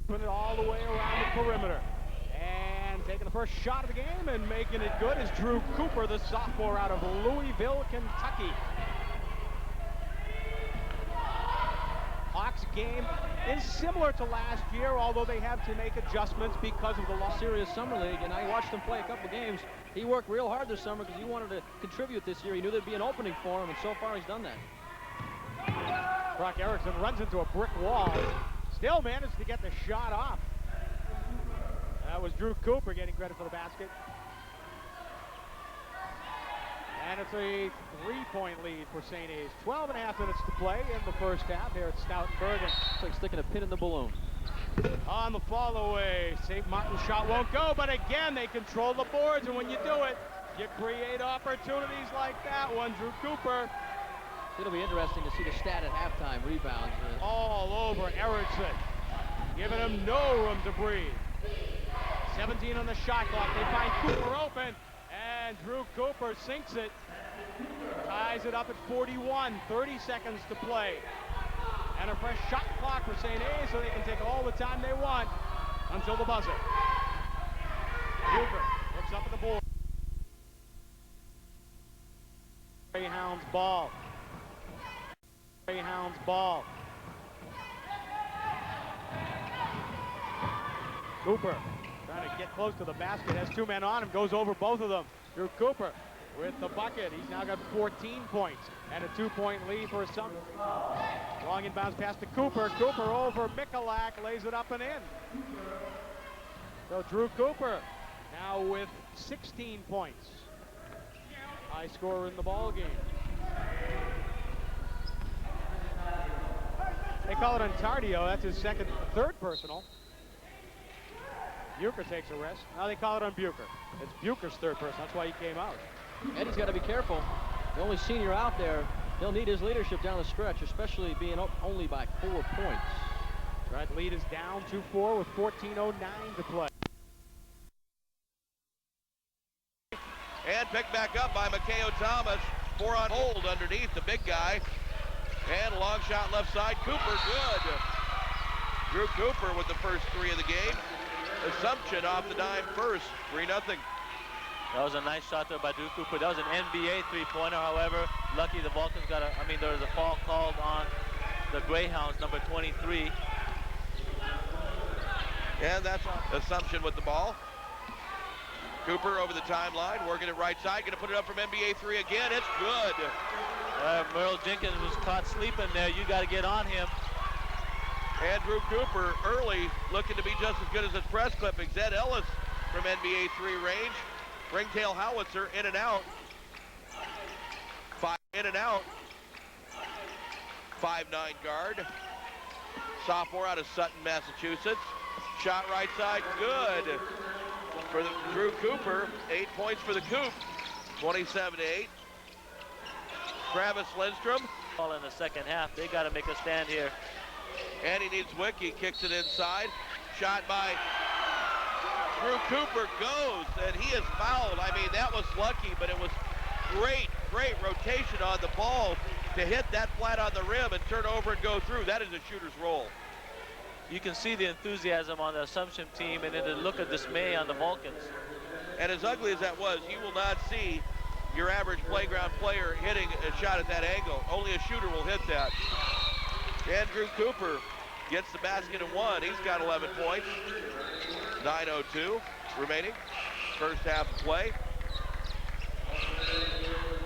Putting it all the way around the perimeter. And taking the first shot of the game and making it good is Drew Cooper, the sophomore out of Louisville, Kentucky. Hawks game is similar to last year, although they have to make adjustments because of the loss. Serious summer league, and I watched him play a couple games. He worked real hard this summer because he wanted to contribute this year. He knew there'd be an opening for him, and so far he's done that. Brock Erickson runs into a brick wall. Still managed to get the shot off. That was Drew Cooper getting credit for the basket. And it's a three-point lead for St. A's. 12 and a half minutes to play in the first half here at Stoutenburg. It's like sticking a pin in the balloon. On the fall away, St. Martin's shot won't go, but again, they control the boards, and when you do it, you create opportunities like that one. Drew Cooper. It'll be interesting to see the stat at halftime. Rebounds. All over Erickson, giving him no room to breathe. 17 on the shot clock. They find Cooper open, and Drew Cooper sinks it. Ties it up at 41. 30 seconds to play. And a fresh shot clock for St. A, so they can take all the time they want until the buzzer. Cooper looks up at the board. Greyhounds ball. Greyhounds ball. Cooper trying to get close to the basket, has two men on him, goes over both of them. Drew Cooper with the bucket. He's now got 14 points and a 2-point lead for Assumption. Long inbounds pass to Cooper. Cooper over Michalak, lays it up and in. So Drew Cooper now with 16 points. High scorer in the ball game. They call it on Tardio. That's his third personal. Bucher takes a rest. Now they call it on Bucher. It's Bucher's third person. That's why he came out. Eddie's got to be careful. The only senior out there, he'll need his leadership down the stretch, especially being up only by 4 points. Right, lead is down 2-4 with 14:09 to play. And picked back up by Makeo Thomas. 4 on hold underneath the big guy. And a long shot left side. Cooper, good. Drew Cooper with the first 3 of the game. Assumption off the dime first, 3-0. That was a nice shot there by Drew Cooper. That was an NBA three-pointer, however. Lucky the Vulcans got there was a foul called on the Greyhounds, number 23. And that's Assumption with the ball. Cooper over the timeline, working it right side, gonna put it up from NBA 3 again. It's good. Merle Jenkins was caught sleeping there. You got to get on him. And Drew Cooper early looking to be just as good as his press clippings. Ed Ellis from NBA 3 range. Ringtail howitzer in and out. 5 in and out. 5'9" guard. Sophomore out of Sutton, Massachusetts. Shot right side, good. For Drew Cooper, 8 points for the Coop. 27-8. Travis Lindstrom. All in the second half. They got to make a stand here. And he needs Wiki, kicks it inside. Shot by Drew Cooper, goes, and he is fouled. I mean, that was lucky, but it was great rotation on the ball to hit that flat on the rim and turn over and go through. That is a shooter's roll. You can see the enthusiasm on the Assumption team and then the look of dismay on the Vulcans. And as ugly as that was, you will not see your average playground player hitting a shot at that angle. Only a shooter will hit that. And Drew Cooper gets the basket and 1. He's got 11 points. 9:02 remaining. First half of play.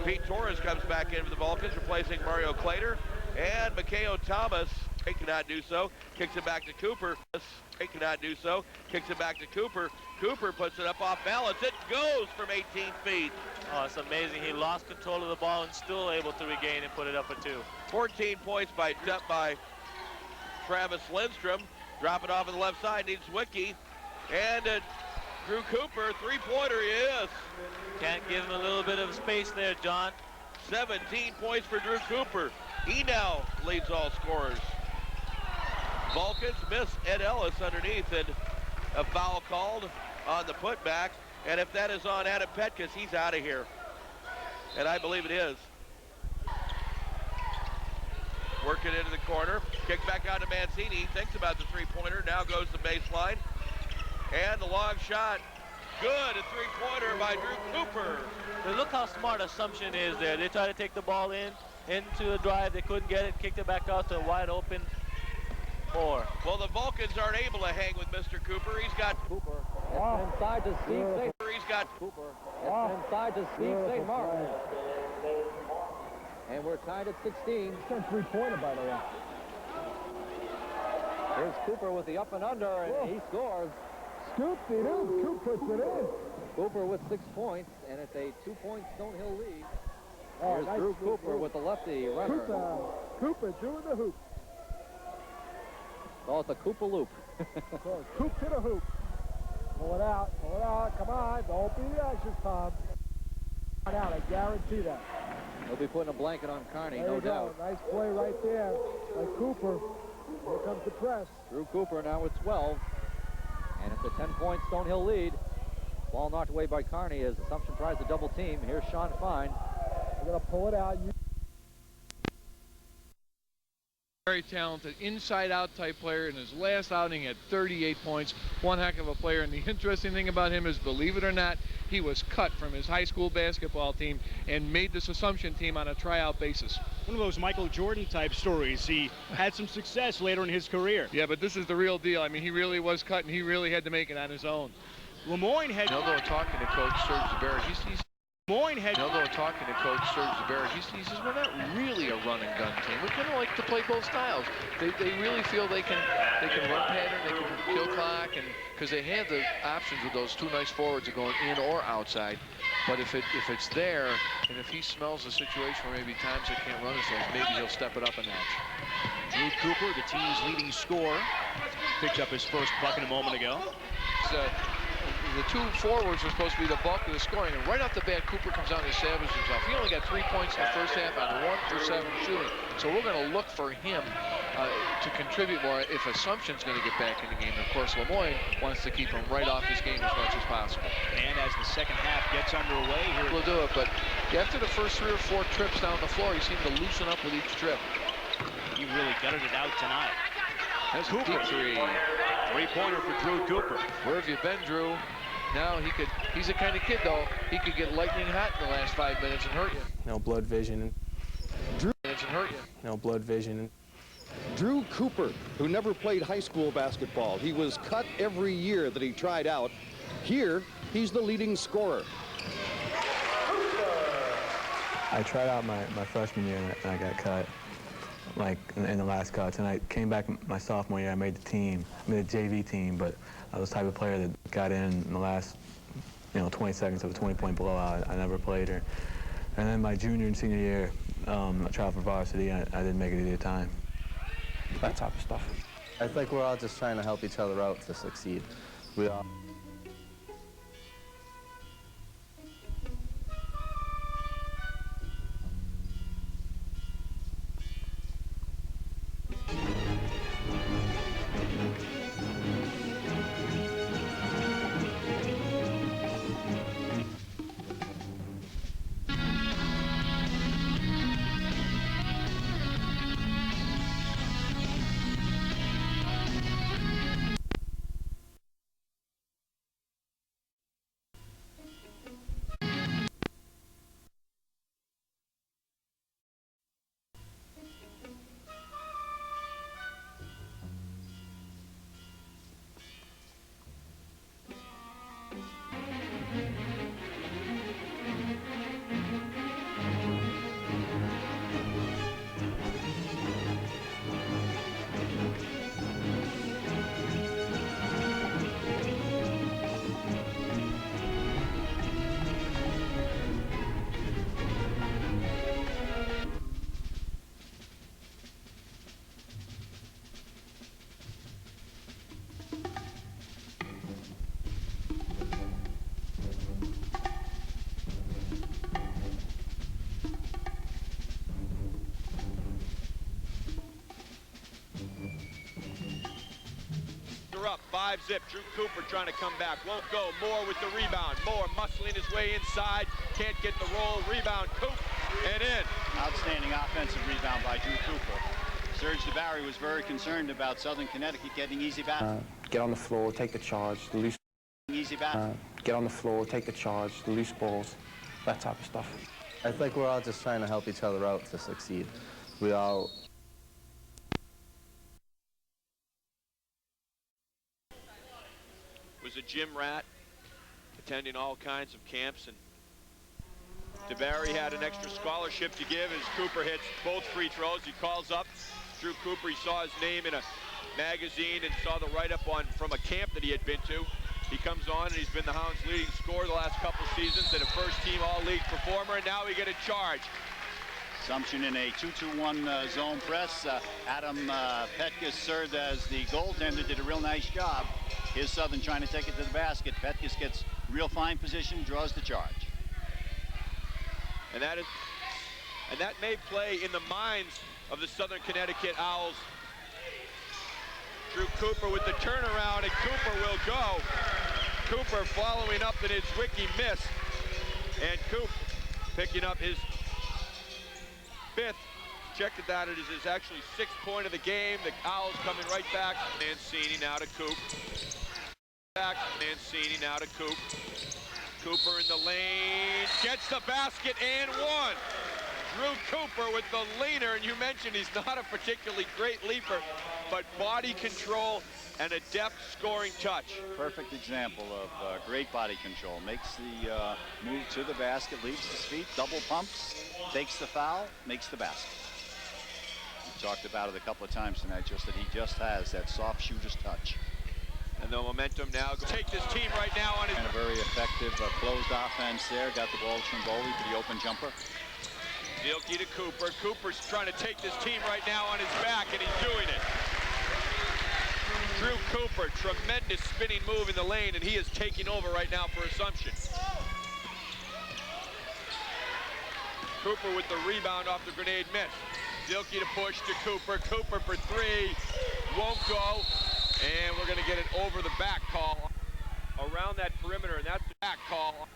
Pete Torres comes back in for the Vulcans, replacing Mario Clater. And Makeo Thomas, he cannot do so, kicks it back to Cooper. He cannot do so, kicks it back to Cooper. Cooper puts it up off balance. It goes from 18 feet. Oh, it's amazing. He lost control of the ball and still able to regain and put it up for 2. 14 points by Travis Lindstrom. Drop it off on the left side, needs Wiki. And Drew Cooper, three-pointer, yes. Can't give him a little bit of space there, John. 17 points for Drew Cooper. He now leads all scorers. Vulcans miss Ed Ellis underneath, and a foul called on the putback. And if that is on Adam Petkus, he's out of here. And I believe it is. Working into the corner. Kick back out to Mancini. He thinks about the three-pointer. Now goes to baseline. And the long shot. Good. A three-pointer by Drew Cooper. But look how smart Assumption is there. They try to take the ball into the drive. They couldn't get it. Kicked it back out to a wide open Moore. Well, the Vulcans aren't able to hang with Mr. Cooper. He's got Cooper. It's inside to Steve St. He's got Cooper. It's inside to Steve St. Martin. And we're tied at 16. It's a three-pointer, by the way. Here's Cooper with the up and under, and he scores. Scoop-de-doo. Coop puts it in. Cooper with 6 points, and it's a 2-point Stonehill lead. Oh, Here's nice Drew move, Cooper with the lefty runner. Cooper doing the hoop. Oh, it's a Cooper loop. So Coop to the hoop. Pull it out. Pull it out. Come on. Don't be anxious, Tom. Out. I guarantee that. They'll be putting a blanket on Kearney, There no you go. doubt. Nice play right there by Cooper. Here comes the press. Drew Cooper now with 12. And it's a 10-point Stonehill lead. Ball knocked away by Kearney as Assumption tries to double team. Here's Sean Fine. They're going to pull it out. Very talented inside-out type player. In his last outing at 38 points. One heck of a player. And the interesting thing about him is, believe it or not, he was cut from his high school basketball team and made this Assumption team on a tryout basis. One of those Michael Jordan type stories. He had some success later in his career. Yeah, but this is the real deal. I mean, he really was cut, and he really had to make it on his own. Lemoyne had... They'll go talking to Coach Serge Zuberi. Lemoyne had... They'll go talking to Coach Serge Zuberi. He says, we're not really a run and gun team. We kind of like to play both styles. They really feel they can run pattern, they can kill clock, and because they have the options with those two nice forwards of going in or outside. But if it's there, and if he smells a situation where maybe times they can't run as those, maybe he'll step it up a notch. Drew Cooper, the team's leading scorer, picked up his first bucket a moment ago. The two forwards are supposed to be the bulk of the scoring, and right off the bat, Cooper comes out and establishes himself. He only got 3 points in the first half on 1 for 7 shooting. So we're going to look for him to contribute more if Assumption's going to get back in the game. And of course, Lemoyne wants to keep him right off his game as much as possible. And as the second half gets underway here... We'll do it, but after the first 3 or 4 trips down the floor, he seemed to loosen up with each trip. He really gutted it out tonight. That's a deep three. Three-pointer for Drew Cooper. Where have you been, Drew? Now he's the kind of kid, though, he could get lightning hot in the last 5 minutes and hurt you. No blood vision. No blood vision. Drew Cooper, who never played high school basketball. He was cut every year that he tried out. Here, he's the leading scorer. I tried out my freshman year and I got cut, like in the last cuts. And I came back my sophomore year. I made the team, made the JV team, but I was the type of player that got in the last, 20 seconds of a 20-point blowout. I never played her. And then my junior and senior year, I tried for varsity. I didn't make it either time. That type of stuff. I think we're all just trying to help each other out to succeed. We all. Up 5-zip. Drew Cooper trying to come back. Won't go. Moore with the rebound. Moore muscling his way inside. Can't get the roll. Rebound. Coop and in. Outstanding offensive rebound by Drew Cooper. Serge DeBarry was very concerned about Southern Connecticut getting easy baskets. Get on the floor, take the charge, the loose. Easy baskets. Get on the floor, take the charge, the loose balls, that type of stuff. I think we're all just trying to help each other out to succeed. We all... Was a gym rat, attending all kinds of camps, and DeBarry had an extra scholarship to give as Cooper hits both free throws. He calls up Drew Cooper. He saw his name in a magazine and saw the write-up from a camp that he had been to. He comes on and he's been the Hounds' leading scorer the last couple seasons and a first-team all-league performer, and now we get a charge. Assumption in a 2-2-1 zone press. Adam Petkus served as the goaltender, did a real nice job. Here's Southern trying to take it to the basket. Petkus gets real fine position, draws the charge. And that may play in the minds of the Southern Connecticut Owls. Drew Cooper with the turnaround, and Cooper will go. Cooper following up in his Wiki miss, and Coop picking up his 5th. Checked that it is his actually 6th point of the game. The Owls coming right back. Mancini now to Coop. Mancini now to Coop. Cooper in the lane, gets the basket and one. Drew Cooper with the leaner, and you mentioned he's not a particularly great leaper, but body control and a deft scoring touch. Perfect example of great body control. Makes the move to the basket, leaves his feet, double pumps, takes the foul, makes the basket. We talked about it a couple of times tonight, just that he just has that soft shooter's touch. And the momentum now, take this team right now on his... And a very effective closed offense there. Got the ball to Trimboli for the open jumper. Zielke to Cooper. Cooper's trying to take this team right now on his back, and he's doing it. Drew Cooper, tremendous spinning move in the lane, and he is taking over right now for Assumption. Cooper with the rebound off the grenade miss. Zielke to push to Cooper. Cooper for 3. Won't go. And we're going to get an over the back call around that perimeter, and that's the back call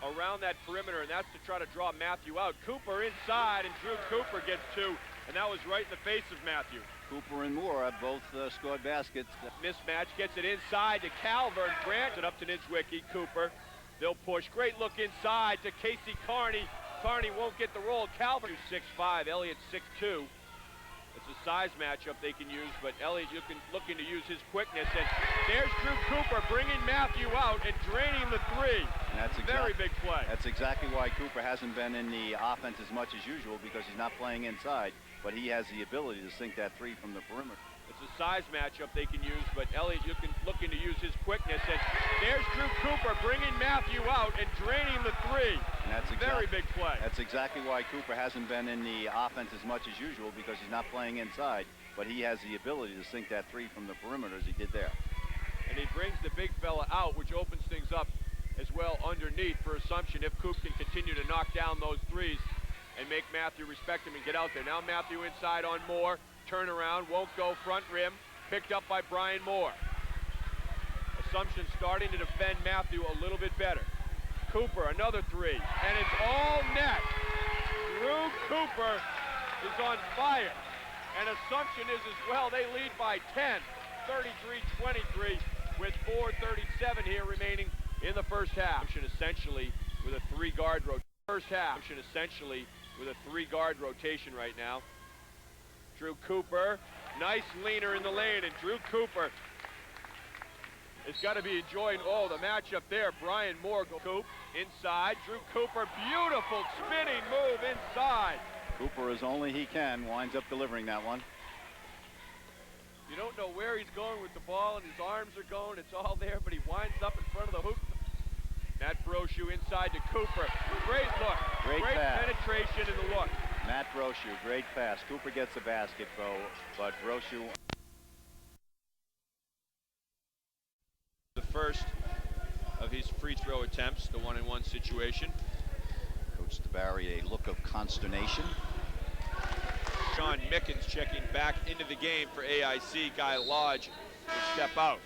around that perimeter, and that's to try to draw Matthew out. Cooper inside, and Drew Cooper gets 2, and that was right in the face of Matthew. Cooper and Moore have both scored baskets. Mismatch, gets it inside to Calvert. Grant it up to Niedzwiecki. Cooper, they'll push. Great look inside to Casey Carney. Carney won't get the roll. Calvert 6'5", Elliott 6'2". It's a size matchup they can use, but Elliott looking to use his quickness, and there's Drew Cooper bringing Matthew out and draining the 3. That's very big play. That's exactly why Cooper hasn't been in the offense as much as usual, because he's not playing inside, but he has the ability to sink that 3 from the perimeter. It's a size matchup they can use, but Elliott looking to use his quickness, and there's Drew Cooper bringing Matthew out and draining the 3. And that's very big play. That's exactly why Cooper hasn't been in the offense as much as usual, because he's not playing inside, but he has the ability to sink that 3 from the perimeter as he did there. And he brings the big fella out, which opens things up as well underneath for Assumption if Coop can continue to knock down those 3s and make Matthew respect him and get out there. Now Matthew inside on Moore. Turnaround, won't go, front rim, picked up by Brian Moore. Assumption starting to defend Matthew a little bit better. Cooper, another 3, and it's all net. Drew Cooper is on fire, and Assumption is as well. They lead by 10, 33-23, with 4:37 here remaining in the first half. Assumption essentially with a 3-guard rotation. First half, Assumption essentially with a 3-guard rotation right now. Drew Cooper, nice leaner in the lane, and Drew Cooper has got to be enjoying, the matchup there. Brian Moore, Coop, inside. Drew Cooper, beautiful spinning move inside. Cooper, as only he can, winds up delivering that one. You don't know where he's going with the ball, and his arms are going. It's all there, but he winds up in front of the hoop. Matt Brochu inside to Cooper. Great look. Great penetration in the look. Matt Brochu, great pass. Cooper gets the basket, but Brochu... The first of his free throw attempts, the 1-on-1 situation. Coach DeBarry, a look of consternation. Sean Mickens checking back into the game for AIC. Guy Lodge will step out.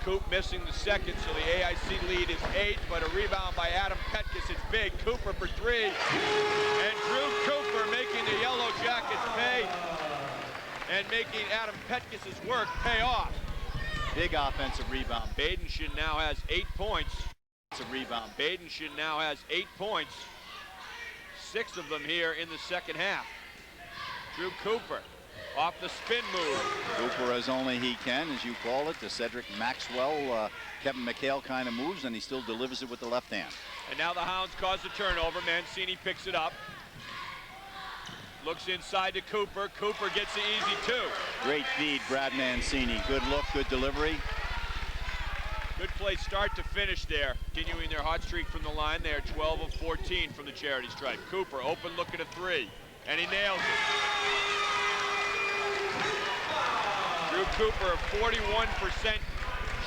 Coop missing the second, so the AIC lead is 8, but a rebound by Adam Petkus. It's big. Cooper for 3. And Drew Cooper making the Yellow Jackets pay and making Adam Petkus' work pay off. Big offensive rebound. Badenshin now has 8 points. It's a rebound. Badenshin now has 8 points. 6 of them here in the second half. Drew Cooper off the spin move. Cooper as only he can, as you call it, the Cedric Maxwell, Kevin McHale kind of moves, and he still delivers it with the left hand. And now the Hounds cause the turnover. Mancini picks it up. Looks inside to Cooper. Cooper gets the easy 2. Great feed, Brad Mancini. Good look, good delivery. Good play start to finish there. Continuing their hot streak from the line. They are 12 of 14 from the charity stripe. Cooper, open look at a 3, and he nails it. Drew Cooper, a 41%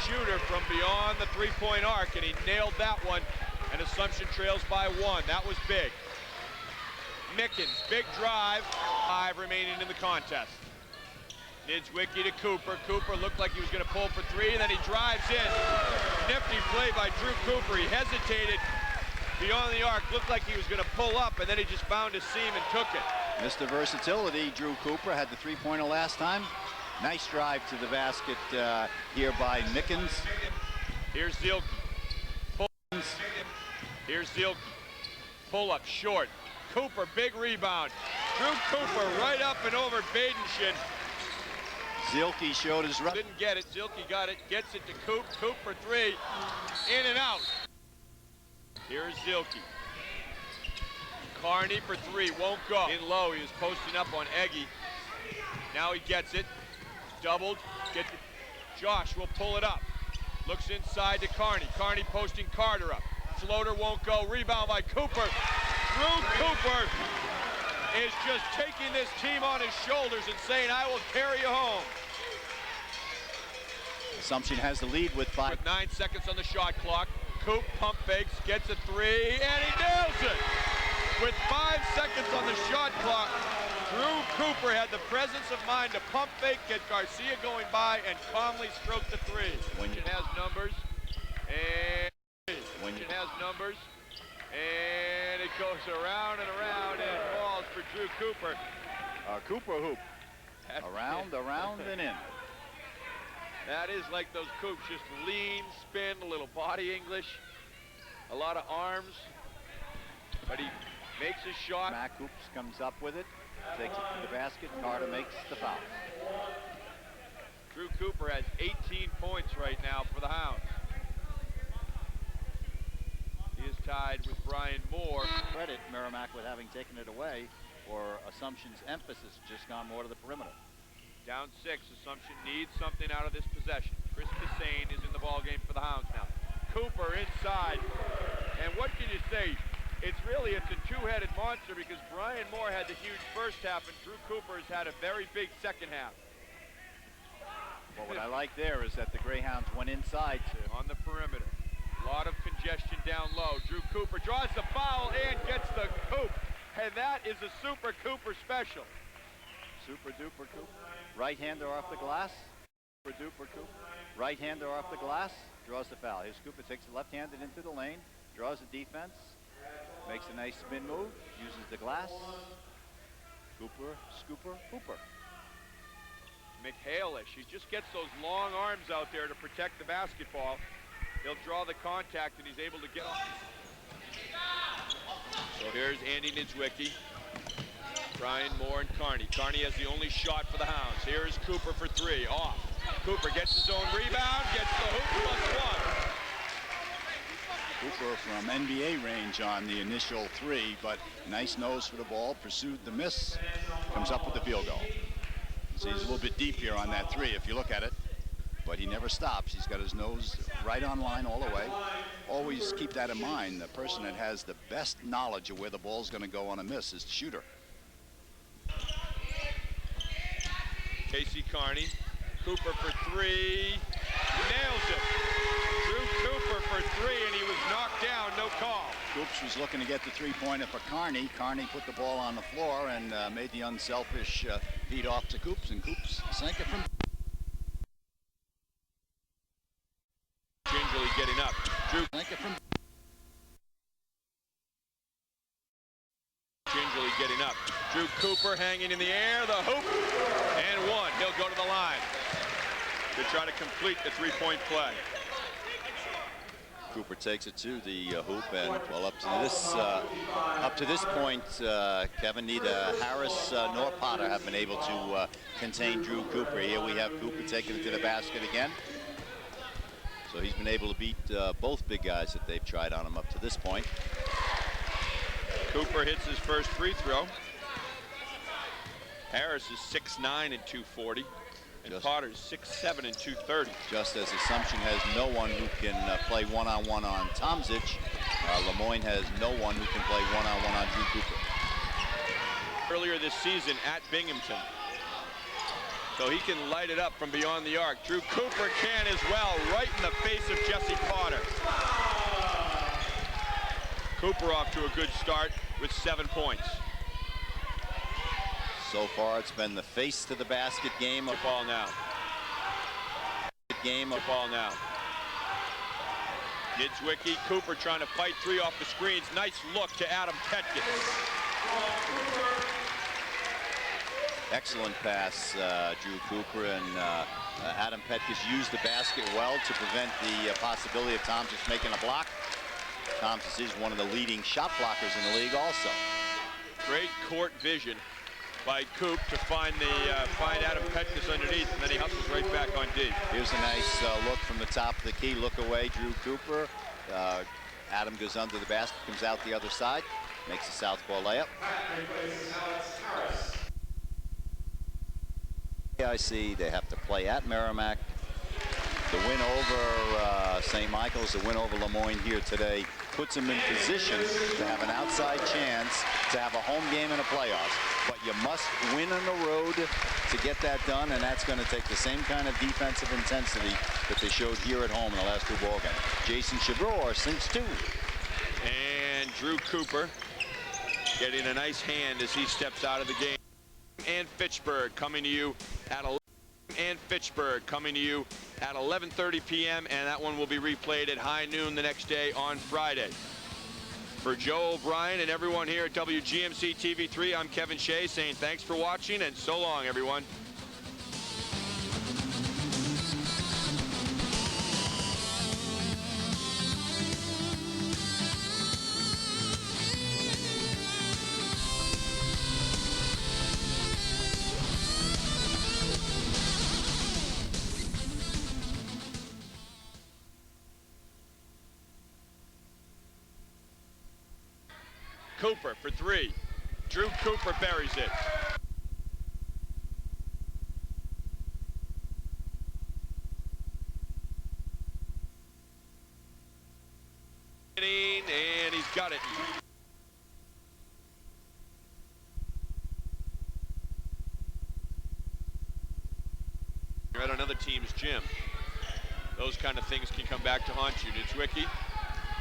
shooter from beyond the three-point arc, and he nailed that one, and Assumption trails by 1. That was big. Mickens, big drive, 5 remaining in the contest. Niedzwiecki to Cooper. Cooper looked like he was going to pull for 3, and then he drives in. Nifty play by Drew Cooper. He hesitated beyond the arc, looked like he was going to pull up, and then he just found a seam and took it. Mr. Versatility, Drew Cooper had the three-pointer last time. Nice drive to the basket here by Mickens. Here's Zielke. Here's Zielke. Pull up short. Cooper, big rebound. Drew Cooper right up and over Badenshin. Zielke showed his run. Didn't get it. Zielke got it. Gets it to Coop. Coop for 3. In and out. Here's Zielke. Carney for 3. Won't go. In low. He was posting up on Eggy. Now he gets it. Doubled. Josh will pull it up. Looks inside to Carney. Carney posting Carter up. Floater won't go. Rebound by Cooper. Drew Cooper is just taking this team on his shoulders and saying, I will carry you home. Assumption has the lead with 5. With 9 seconds on the shot clock. Coop pump fakes, gets a 3, and he nails it. With 5 seconds on the shot clock, Drew Cooper had the presence of mind to pump fake, get Garcia going by, and calmly stroke the 3. When it has numbers, and it has numbers, and it goes around and around, and it falls for Drew Cooper. Cooper hoop. Around, and in. That is like those Coops, just lean, spin, a little body English, a lot of arms, but he makes his shot. Mac Hoops comes up with it, takes it to the basket. Carter makes the foul. Drew Cooper has 18 points right now for the Hounds. He is tied with Brian Moore. Credit Merrimack with having taken it away, or Assumption's emphasis just gone more to the perimeter. Down 6, Assumption needs something out of this possession. Chris Cassane is in the ballgame for the Hounds now. Cooper inside, and what can you say? It's a two-headed monster because Brian Moore had the huge first half, and Drew Cooper has had a very big second half. Well, what I like there is that the Greyhounds went inside on the perimeter. A lot of congestion down low. Drew Cooper draws the foul and gets the Coop, and that is a Super Cooper special. Super duper Coop. Right-hander off the glass. Super duper Coop. Right-hander off the glass. Draws the foul. Here's Cooper, takes it left-handed into the lane. Draws the defense. Makes a nice spin move. Uses the glass. Cooper, scooper, hooper. McHale-ish. He just gets those long arms out there to protect the basketball. He'll draw the contact and he's able to get off. So here's Andy Niedzwiecki. Brian Moore and Carney. Carney has the only shot for the Hounds. Here is Cooper for 3. Off. Cooper gets his own rebound, gets the hoop, +1. Cooper from NBA range on the initial 3, but nice nose for the ball, pursued the miss, comes up with the field goal. So he's a little bit deep here on that 3 if you look at it, but he never stops. He's got his nose right on line all the way. Always keep that in mind. The person that has the best knowledge of where the ball's going to go on a miss is the shooter. Casey Carney, Cooper for 3, nails it. Drew Cooper for 3, and he was knocked down, no call. Coops was looking to get the three-pointer for Carney. Carney put the ball on the floor and made the unselfish feed off to Coops, and Coops sank it from gingerly getting up. Drew Cooper hanging in the air, the hoop, and one. He'll go to the line to try to complete the three-point play. Cooper takes it to the hoop, and well, up to this point, Kevin, neither Harris nor Potter have been able to contain Drew Cooper. Here we have Cooper taking it to the basket again. So he's been able to beat both big guys that they've tried on him up to this point. Cooper hits his first free throw. Harris is 6'9" and 240. And Potter's 6'7" and 230. Just as Assumption has no one who can play one-on-one on Tomzic, Lemoyne has no one who can play one-on-one on Drew Cooper. Earlier this season at Binghamton. So he can light it up from beyond the arc. Drew Cooper can as well, right in the face of Jesse Potter. Cooper off to a good start with 7 points. So far, it's been the face to the basket game. The ball now. Ball now. Niedzwiecki, Cooper trying to fight three off the screens. Nice look to Adam Petkins. Excellent pass, Drew Cooper, and Adam Petkins used the basket well to prevent the possibility of Tomzic making a block. Tomzic is one of the leading shot blockers in the league also. Great court vision by Coop to find Adam Petkins underneath, and then he hustles right back on D. Here's a nice look from the top of the key. Look away, Drew Cooper. Adam goes under the basket, comes out the other side, makes a southpaw layup. AIC, they have to play at Merrimack. The win over St. Michael's, the win over Lemoyne here today, puts them in position to have an outside chance to have a home game in the playoffs. But you must win on the road to get that done, and that's going to take the same kind of defensive intensity that they showed here at home in the last two ball games. Jason Chevrour sinks two. And Drew Cooper getting a nice hand as he steps out of the game. And Fitchburg coming to you at 11:30 p.m. and that one will be replayed at high noon the next day on Friday. For Joe O'Brien and everyone here at WGMC TV3, I'm Kevin Shea saying thanks for watching and so long, everyone. Cooper for three. Drew Cooper buries it. And he's got it. You're at another team's gym. Those kind of things can come back to haunt you. Niedzwiecki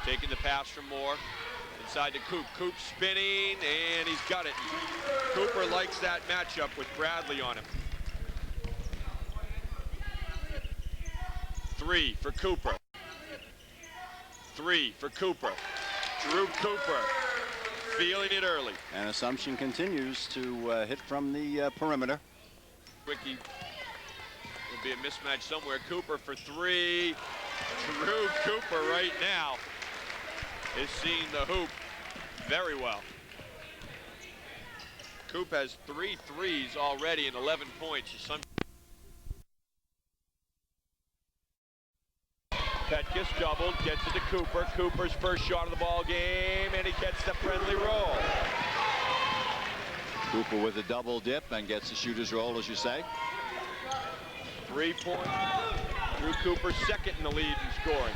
taking the pass from Moore. Inside to Coop. Coop spinning, and he's got it. Cooper likes that matchup with Bradley on him. Three for Cooper. Three for Cooper. Drew Cooper feeling it early. And Assumption continues to hit from the perimeter. Wiki will be a mismatch somewhere. Cooper for three. Drew Cooper right now is seeing the hoop very well. Coop has 3 threes already and 11 points. Petkins doubled, gets it to Cooper. Cooper's first shot of the ball game, and he gets the friendly roll. Cooper with a double dip and gets the shooter's roll, as you say. 3 points. Drew Cooper second in the lead in scoring.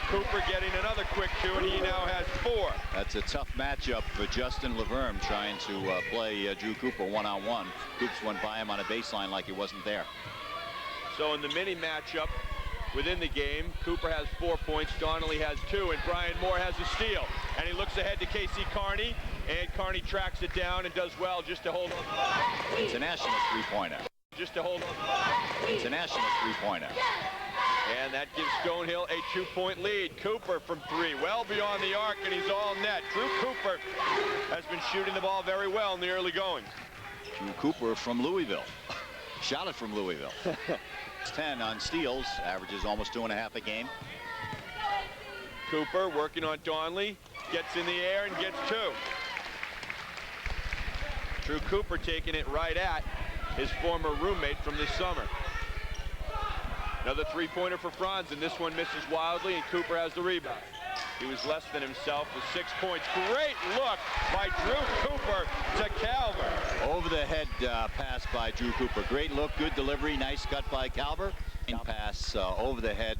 Cooper getting another quick two, and he now has 4. That's a tough matchup for Justin Laverne trying to play Drew Cooper one-on-one. Coops went by him on a baseline like he wasn't there. So in the mini matchup within the game, Cooper has 4 points, Donnelly has 2, and Brian Moore has a steal. And he looks ahead to Casey Carney, and Carney tracks it down and does well just to hold on. It's a national three-pointer. Just to hold on. It's a national three-pointer. And that gives Stonehill a 2-point lead. Cooper from 3, well beyond the arc, and he's all net. Drew Cooper has been shooting the ball very well in the early going. Drew Cooper from Louisville. Shot it from Louisville. 10 on steals, averages almost 2.5 a game. Cooper working on Donley, gets in the air and gets 2. Drew Cooper taking it right at his former roommate from this summer. Another 3-pointer for Franz, and this one misses wildly, and Cooper has the rebound. He was less than himself with 6 points. Great look by Drew Cooper to Calver. Over the head pass by Drew Cooper. Great look, good delivery, nice cut by Calver. Pass over the head,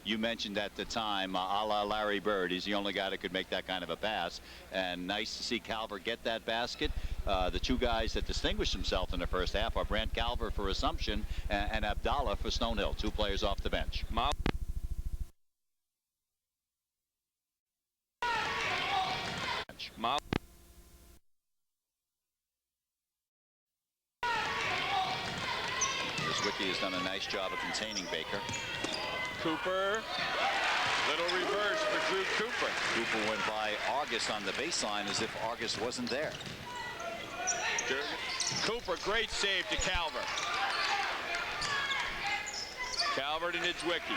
you mentioned at the time, a la Larry Bird. He's the only guy that could make that kind of a pass. And nice to see Calver get that basket. The 2 guys that distinguished themselves in the first half are Brant Calver for Assumption and Abdallah for Stonehill, 2 players off the bench. Wiki has done a nice job of containing Baker. Cooper, little reverse for Drew Cooper. Cooper went by August on the baseline as if August wasn't there. Cooper, great save to Calver. Calver to Niedzwiecki.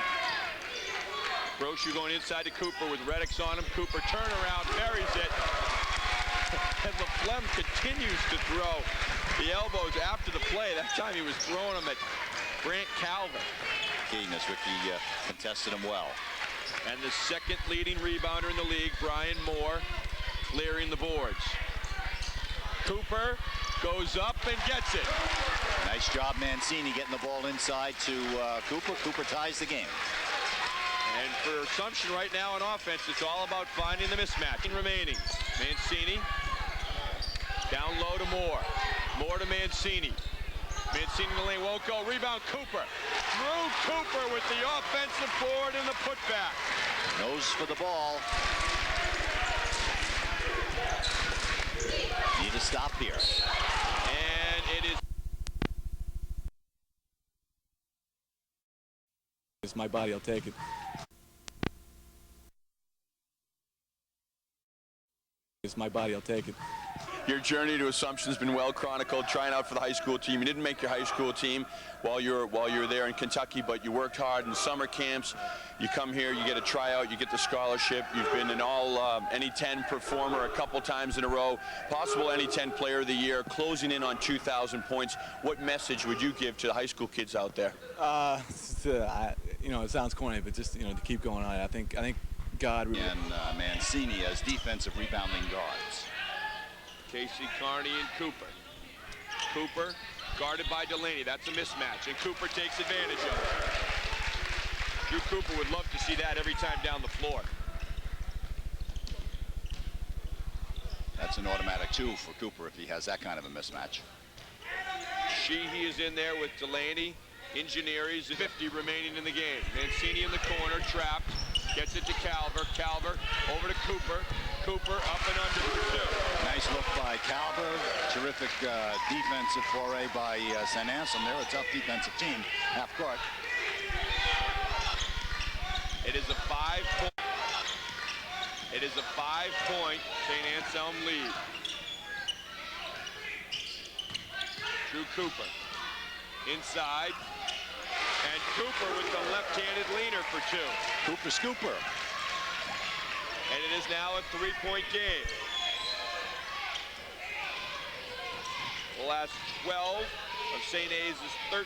Brochu going inside to Cooper with Reddix on him. Cooper turnaround, buries it. And LaFlemme continues to throw the elbows after the play. That time he was throwing them at Brant Calver. Niedzwiecki contested him well. And the second leading rebounder in the league, Brian Moore, clearing the boards. Cooper goes up and gets it. Nice job, Mancini, getting the ball inside to Cooper. Cooper ties the game. And for Assumption right now on offense, it's all about finding the mismatch. Remaining. Mancini down low to Moore. Moore to Mancini. Mancini in the lane won't go. Rebound Cooper. Drew Cooper with the offensive board and the putback. Nose for the ball. Need to stop here. And it is. It's my body, I'll take it. It's my body, I'll take it. Your journey to Assumption has been well chronicled, trying out for the high school team. You didn't make your high school team while you were there in Kentucky, but you worked hard in summer camps. You come here, you get a tryout, you get the scholarship. You've been an all NE10 performer a couple times in a row, possible NE10 player of the year, closing in on 2,000 points. What message would you give to the high school kids out there? You know, it sounds corny, but just, you know, to keep going on it. I think God. And Mancini as defensive rebounding guards. Casey, Carney, and Cooper. Cooper guarded by Delaney. That's a mismatch, and Cooper takes advantage of it. Drew Cooper would love to see that every time down the floor. That's an automatic 2 for Cooper if he has that kind of a mismatch. Sheehy is in there with Delaney. Ingenieries, 50 remaining in the game. Mancini in the corner, trapped. Gets it to Calver. Calver over to Cooper. Cooper up and under for 2. Nice look by Calver. Terrific defensive foray by St. Anselm. They're a tough defensive team, half court. It is a 5-point. It is a 5-point St. Anselm lead. Drew Cooper inside. And Cooper with the left-handed leaner for 2. Cooper Scooper. And it is now a 3-point game. The last 12 of St. A's is 13.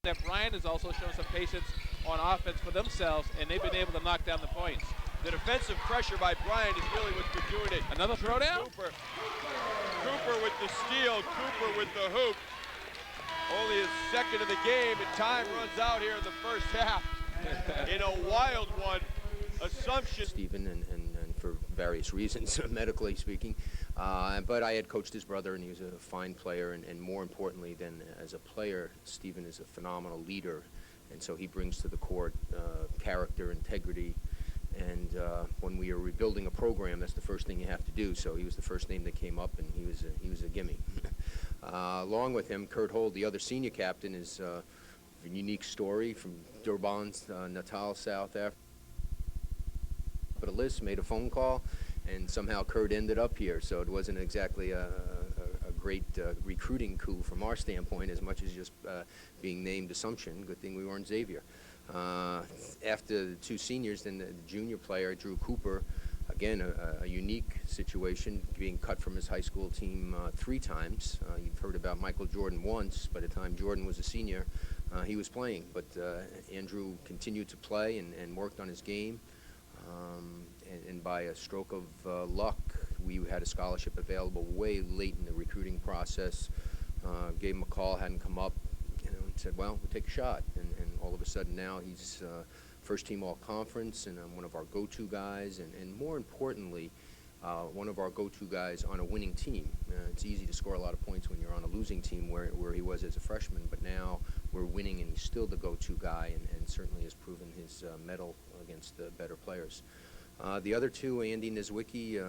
That Bryant has also shown some patience on offense for themselves, and they've been able to knock down the points. The defensive pressure by Bryant is really what's been doing it. Another throwdown? Cooper with the steal, Cooper with the hoop. Only his second of the game, and time runs out here in the first half. In a wild one, Assumption. Stephen, and for various reasons, medically speaking. But I had coached his brother, and he was a fine player, and more importantly than as a player, Stephen is a phenomenal leader, and so he brings to the court character, integrity, and when we are rebuilding a program, that's the first thing you have to do. So he was the first name that came up, and he was a gimme. Along with him, Kurt Hold, the other senior captain, is a unique story from Durban, Natal, South Africa. But a list, made a phone call, and somehow Kurt ended up here. So it wasn't exactly a great recruiting coup from our standpoint, as much as just being named Assumption. Good thing we weren't Xavier. After the two seniors, then the junior player, Drew Cooper, again, a unique situation, being cut from his high school team 3 times. You've heard about Michael Jordan once. By the time Jordan was a senior, he was playing. But Andrew continued to play and worked on his game. And by a stroke of luck, we had a scholarship available way late in the recruiting process. Gave him a call, hadn't come up, and said, well, we'll take a shot. And all of a sudden now he's first team all-conference and one of our go-to guys, and more importantly, one of our go-to guys on a winning team. It's easy to score a lot of points when you're on a losing team where he was as a freshman, but now we're winning and he's still the go-to guy, and certainly has proven his mettle against the better players. The other two, Andy Niezwicki,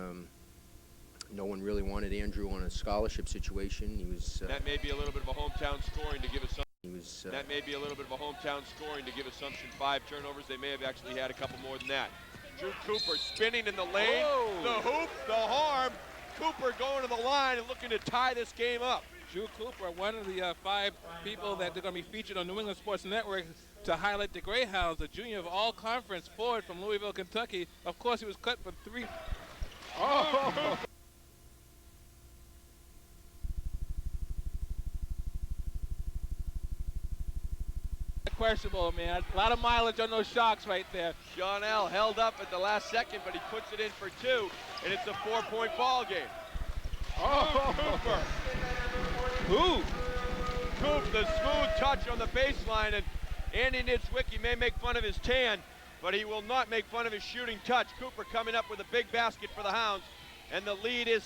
no one really wanted Andrew on a scholarship situation. He was. That may be a little bit of a hometown scoring to give Assumption. He was. That may be a little bit of a hometown scoring to give Assumption 5 turnovers. They may have actually had a couple more than that. Drew Cooper spinning in the lane. Whoa. The hoop, the harm. Cooper going to the line and looking to tie this game up. Drew Cooper, one of the 5 people that they're going to be featured on New England Sports Network to highlight the Greyhounds, the junior of all-conference forward from Louisville, Kentucky. Of course, he was cut for 3. Oh! Questionable, man. A lot of mileage on those shocks right there. Sean L. held up at the last second, but he puts it in for 2, and it's a 4-point ball game. Oh, Cooper. Who? Coop, the smooth touch on the baseline, and Andy Niezwicki may make fun of his tan, but he will not make fun of his shooting touch. Cooper coming up with a big basket for the Hounds, and the lead is...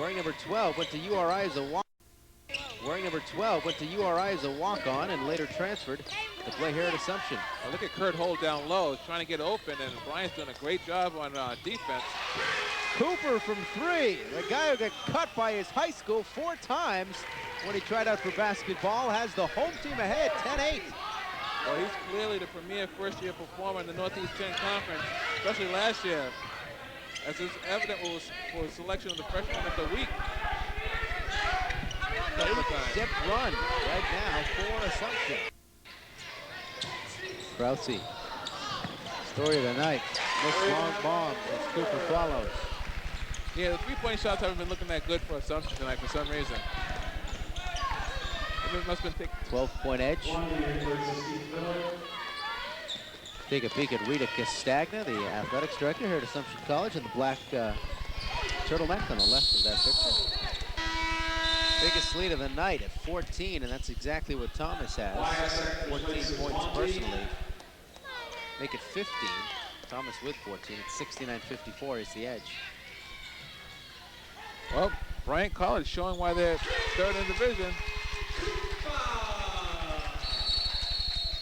Wearing number 12 went to URI as a walk. Wearing number 12 went to URI as a walk-on and later transferred to play here at Assumption. Now look at Kurt Holt down low, trying to get open, and Bryant's doing a great job on defense. Cooper from 3, the guy who got cut by his high school 4 times when he tried out for basketball, has the home team ahead, 10-8. Well, he's clearly the premier first-year performer in the Northeast 10 Conference, especially last year, as is evident for his selection of the freshman of the week. Zip run right now for Assumption. Krause. Story of the night. This long bomb as Cooper follows. Yeah, the three-point shots haven't been looking that good for Assumption tonight for some reason. It must have been 12-point edge. Take a peek at Rita Castagna, the athletics director here at Assumption College, in the black turtleneck on the left of that picture. Biggest lead of the night at 14, and that's exactly what Thomas has. 14 points personally. Make it 15. Thomas with 14. It's 69-54 is the edge. Well, Bryant College showing why they're third in division.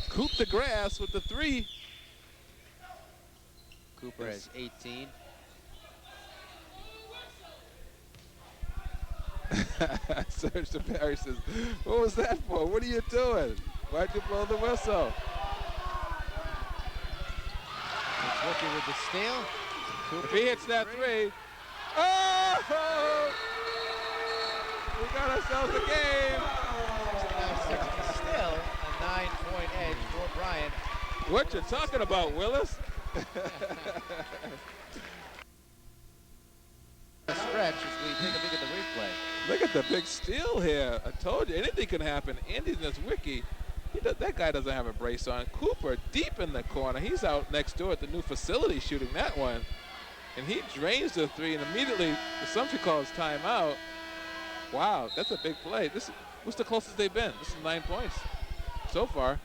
Coop the grass with the 3. Cooper has 18. Serge DePerry says, what was that for? What are you doing? Why'd you blow the whistle? It's Wookie with the steal. Cooper if he hits that 3, oh! We got ourselves a game. Still a 9-point edge for Bryant. What you talking about, Willis? A stretch as we take a look at the replay. Look at the big steal here. I told you, anything can happen. Andy Neswicki, that guy doesn't have a brace on. Cooper deep in the corner. He's out next door at the new facility shooting that one. And he drains the 3, and immediately Assumption calls timeout. Wow, that's a big play. What's the closest they've been? This is 9 points so far.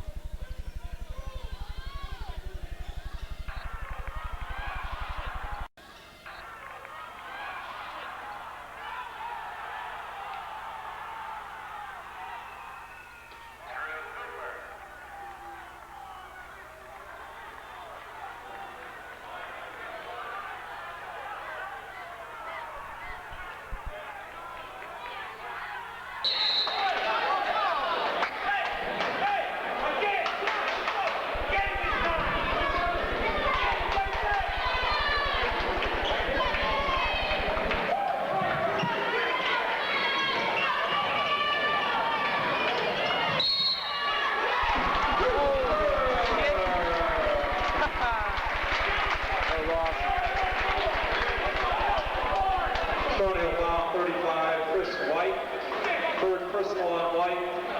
Personal on White.